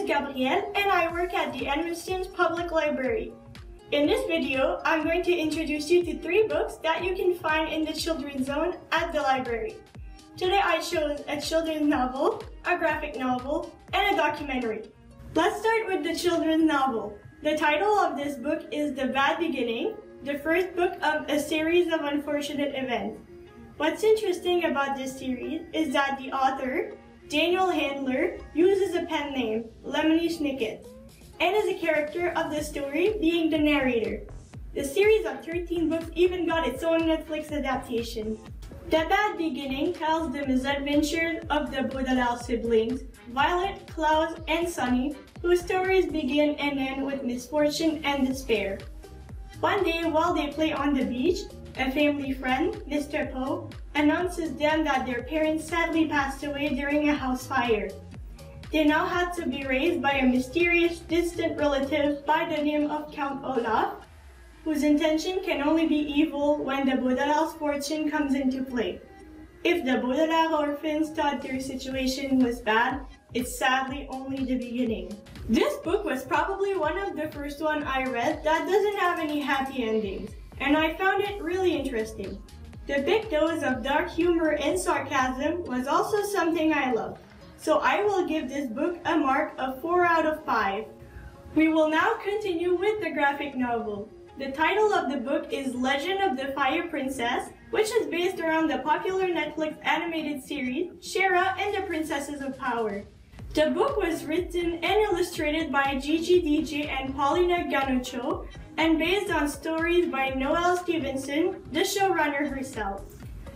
is Gabrielle and I work at the Edmonton's Public Library. In this video, I'm going to introduce you to 3 books that you can find in the children's zone at the library. Today I chose a children's novel, a graphic novel, and a documentary. Let's start with the children's novel. The title of this book is The Bad Beginning, the first book of a series of unfortunate events. What's interesting about this series is that the author, Daniel Handler, uses a pen name, Lemony Snicket, and is a character of the story being the narrator. The series of 13 books even got its own Netflix adaptation. The Bad Beginning tells the misadventures of the Baudelaire siblings, Violet, Klaus, and Sunny, whose stories begin and end with misfortune and despair. One day, while they play on the beach, a family friend, Mr. Poe, announces them that their parents sadly passed away during a house fire. They now had to be raised by a mysterious, distant relative by the name of Count Olaf, whose intention can only be evil when the Baudelaire's fortune comes into play. If the Baudelaire orphans thought their situation was bad, it's sadly only the beginning. This book was probably one of the first one I read that doesn't have any happy endings, and I found it really interesting. The big dose of dark humor and sarcasm was also something I loved, so I will give this book a mark of 4 out of 5. We will now continue with the graphic novel. The title of the book is Legend of the Fire Princess, which is based around the popular Netflix animated series, Shera and the Princesses of Power. The book was written and illustrated by Gigi DJ and Paulina Ganuccio, and based on stories by Noelle Stevenson, the showrunner herself.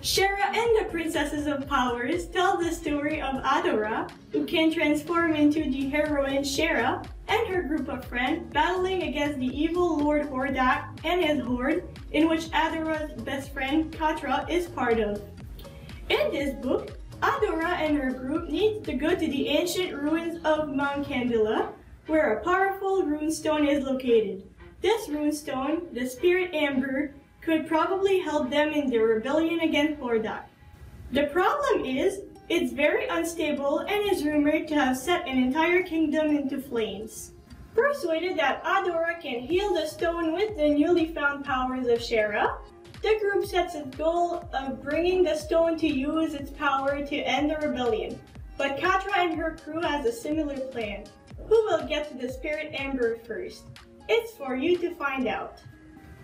Shera and the Princesses of Power tell the story of Adora, who can transform into the heroine Shera, and her group of friends battling against the evil Lord Hordak and his horde, in which Adora's best friend Katra is part of. In this book, Adora and her group need to go to the ancient ruins of Mount Candela, where a powerful runestone is located. This runestone, the Spirit Amber, could probably help them in their rebellion against Hordak. The problem is, it's very unstable and is rumored to have set an entire kingdom into flames. Persuaded that Adora can heal the stone with the newly found powers of Shera, the group sets its goal of bringing the stone to use its power to end the rebellion. But Katra and her crew has a similar plan. Who will get to the Spirit Amber first? It's for you to find out.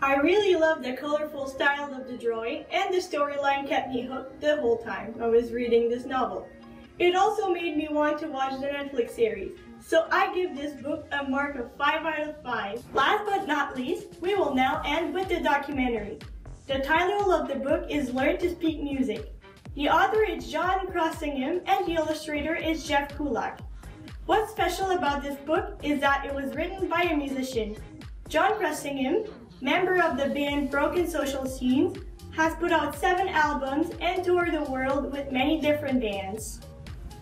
I really love the colorful style of the drawing, and the storyline kept me hooked the whole time I was reading this novel. It also made me want to watch the Netflix series, so I give this book a mark of 5 out of 5. Last but not least, we will now end with the documentary. The title of the book is Learn to Speak Music. The author is John Crossingham and the illustrator is Jeff Kulak. What's special about this book is that it was written by a musician. John Crossingham, member of the band Broken Social Scenes, has put out 7 albums and toured the world with many different bands.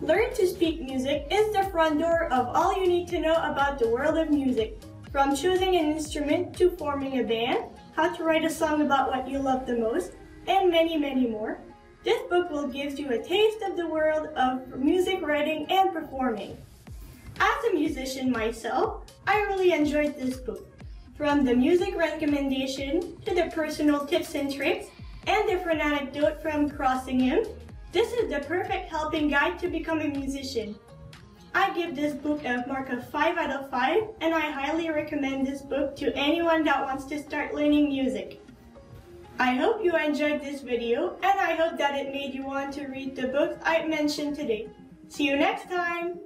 Learn to Speak Music is the front door of all you need to know about the world of music, from choosing an instrument to forming a band, how to write a song about what you love the most, and many, many more. This book will give you a taste of the world of music writing and performing. As a musician myself, I really enjoyed this book. From the music recommendation to the personal tips and tricks and different anecdote from Crossingham, this is the perfect helping guide to become a musician. I give this book a mark of 5 out of 5, and I highly recommend this book to anyone that wants to start learning music. I hope you enjoyed this video, and I hope that it made you want to read the books I mentioned today. See you next time!